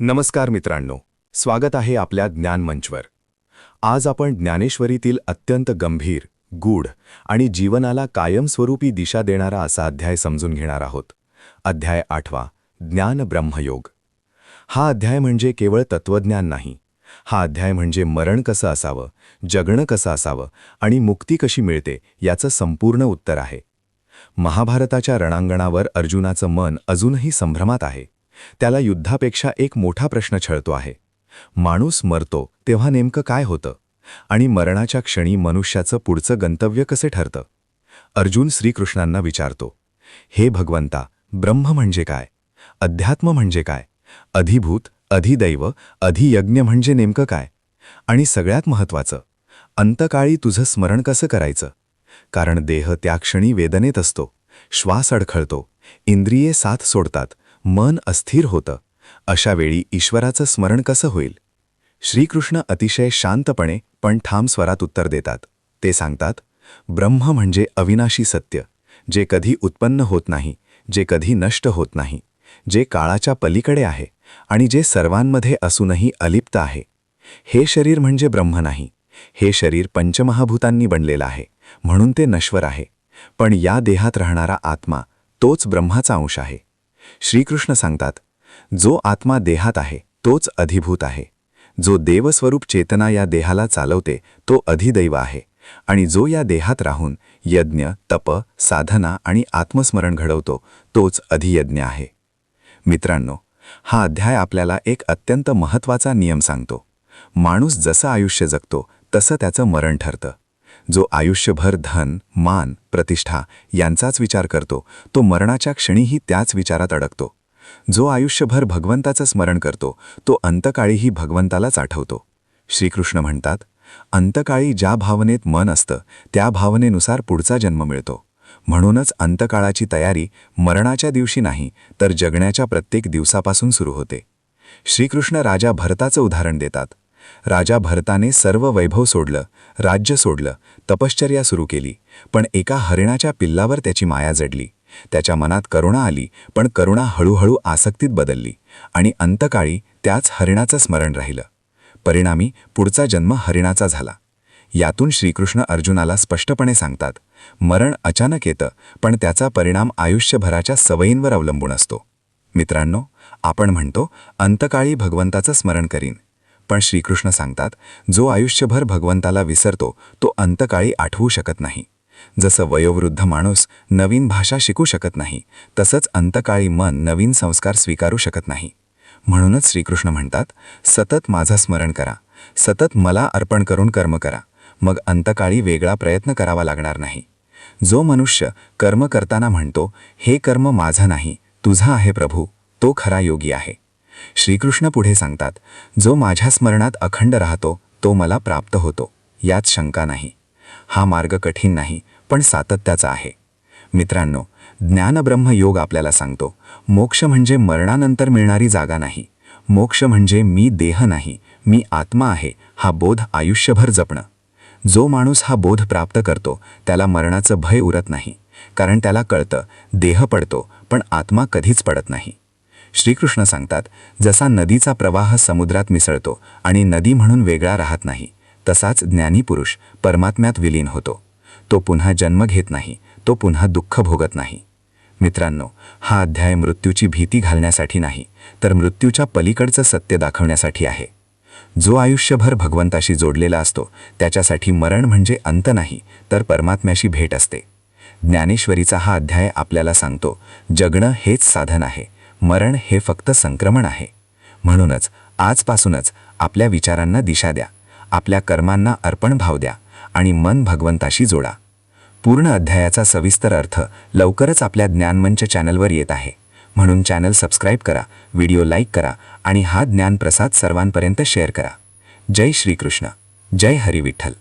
नमस्कार मित्रांनो, स्वागत आहे आपल्या ज्ञान मंचवर. आज आपण ज्ञानेश्वरीतील अत्यंत गंभीर, गूढ आणि जीवनाला कायमस्वरूपी दिशा देणारा असा अध्याय समजून घेणार आहोत. अध्याय 8 ज्ञान ब्रह्मयोग. हा अध्याय म्हणजे केवळ तत्वज्ञान नाही. हा अध्याय म्हणजे मरण कसं असावं, जगणं कसं असावं आणि मुक्ती कशी मिळते याचं संपूर्ण उत्तर आहे. महाभारताच्या रणांगणावर अर्जुनाचं मन अजूनही संभ्रमात आहे. त्याला युद्धापेक्षा एक मोठा प्रश्न छळतो आहे. माणूस मरतो तेव्हा नेमकं काय होतं आणि मरणाच्या क्षणी मनुष्याचं पुढचं गंतव्य कसे ठरतं? अर्जुन श्रीकृष्णांना विचारतो, हे भगवंता, ब्रह्म म्हणजे काय? अध्यात्म म्हणजे काय? अधिभूत, अधिदैव, अधियज्ञ म्हणजे नेमकं काय? आणि सगळ्यात महत्त्वाचं, अंतकाळी तुझं स्मरण कसं करायचं? कारण देह त्या क्षणी वेदनेत असतो, श्वास अडखळतो, इंद्रिये साथ सोडतात, मन अस्थिर होतं. अशा वेळी ईश्वराचं स्मरण कसं होईल? श्रीकृष्ण अतिशय शांतपणे पण ठाम स्वरात उत्तर देतात. ते सांगतात, ब्रह्म म्हणजे अविनाशी सत्य, जे कधी उत्पन्न होत नाही, जे कधी नष्ट होत नाही, जे काळाच्या पलीकडे आहे आणि जे सर्वांमध्ये असूनही अलिप्त आहे. हे शरीर म्हणजे ब्रह्म नाही. हे शरीर पंचमहाभूतांनी बनलेलं आहे, म्हणून ते नश्वर आहे. पण या देहात राहणारा आत्मा तोच ब्रह्माचा अंश आहे. श्रीकृष्ण सांगतात, जो आत्मा देहात आहे तोच अधिभूत आहे. जो देवस्वरूप चेतना या देहाला चालवते तो अधिदैव आहे. आणि जो या देहात राहून यज्ञ, तप, साधना आणि आत्मस्मरण घडवतो तोच अधियज्ञ आहे. मित्रांनो, हा अध्याय आपल्याला एक अत्यंत महत्त्वाचा नियम सांगतो. माणूस जसं आयुष्य जगतो तसं त्याचं मरण ठरतं. जो आयुष्यभर धन, मान, प्रतिष्ठा यांचाच विचार करतो तो मरणाच्या क्षणीही त्याच विचारात अडकतो. जो आयुष्यभर भगवंताचं स्मरण करतो तो अंतकाळीही भगवंतालाच आठवतो. श्रीकृष्ण म्हणतात, अंतकाळी ज्या भावनेत मन असतं त्या भावनेनुसार पुढचा जन्म मिळतो. म्हणूनच अंतकाळाची तयारी मरणाच्या दिवशी नाही तर जगण्याच्या प्रत्येक दिवसापासून सुरू होते. श्रीकृष्ण राजा भरताचं उदाहरण देतात. राजा भरताने सर्व वैभव सोडलं, राज्य सोडलं, तपश्चर्या सुरू केली, पण एका हरिणाच्या पिल्लावर त्याची माया जडली. त्याच्या मनात करुणा आली, पण करुणा हळूहळू आसक्तीत बदलली आणि अंतकाळी त्याच हरिणाचं स्मरण राहिलं. परिणामी पुढचा जन्म हरिणाचा झाला. यातून श्रीकृष्ण अर्जुनाला स्पष्टपणे सांगतात, मरण अचानक येतं, पण त्याचा परिणाम आयुष्यभराच्या सवयींवर अवलंबून असतो. मित्रांनो, आपण म्हणतो अंतकाळी भगवंताचं स्मरण करीन, पण श्रीकृष्ण सांगतात, जो आयुष्यभर भगवंताला विसरतो तो अंतकाळी आठवू शकत नाही. जसं वयोवृद्ध माणूस नवीन भाषा शिकू शकत नाही, तसंच अंतकाळी मन नवीन संस्कार स्वीकारू शकत नाही. म्हणूनच श्रीकृष्ण म्हणतात, सतत माझं स्मरण करा, सतत मला अर्पण करून कर्म करा, मग अंतकाळी वेगळा प्रयत्न करावा लागणार नाही. जो मनुष्य कर्म करताना म्हणतो, हे कर्म माझं नाही, तुझं आहे प्रभू, तो खरा योगी आहे. श्रीकृष्ण पुढे सांगतात, जो माझ्या स्मरणात अखंड राहतो तो मला प्राप्त होतो, यात शंका नाही. हा मार्ग कठीण नाही, पण सातत्याचा आहे. मित्रांनो, ज्ञानब्रह्म योग आपल्याला सांगतो, मोक्ष म्हणजे मरणानंतर मिळणारी जागा नाही. मोक्ष म्हणजे मी देह नाही, मी आत्मा आहे, हा बोध आयुष्यभर जपणं. जो माणूस हा बोध प्राप्त करतो त्याला मरणाचं भय उरत नाही, कारण त्याला कळतं, देह पडतो पण आत्मा कधीच पडत नाही. श्रीकृष्ण सांगतात, जसा नदीचा प्रवाह समुद्रात मिसळतो आणि नदी म्हणून वेगळा राहत नाही, तसाच ज्ञानी पुरुष परमात्म्यात विलीन होतो. तो पुन्हा जन्म घेत नाही, तो पुन्हा दुःख भोगत नाही. मित्रांनो, हा अध्याय मृत्यूची भीती घालण्यासाठी नाही, तर मृत्यूच्या पलीकडचं सत्य दाखवण्यासाठी आहे. जो आयुष्यभर भगवंताशी जोडलेला असतो त्याच्यासाठी मरण म्हणजे अंत नाही, तर परमात्म्याशी भेट असते. ज्ञानेश्वरीचा हा अध्याय आपल्याला सांगतो, जगणं हेच साधन आहे, मरण हे फक्त संक्रमण आहे. म्हणूनच आजपासूनच आपल्या विचारांना दिशा द्या, आपल्या कर्मांना अर्पण भाव द्या आणि मन भगवंताशी जोडा. पूर्ण अध्यायाचा सविस्तर अर्थ लवकरच आपल्या ज्ञानमंच चॅनलवर येत आहे. म्हणून चॅनल सबस्क्राईब करा, व्हिडिओ लाईक करा आणि हा ज्ञानप्रसाद सर्वांपर्यंत शेअर करा. जय श्रीकृष्ण, जय हरी विठ्ठल.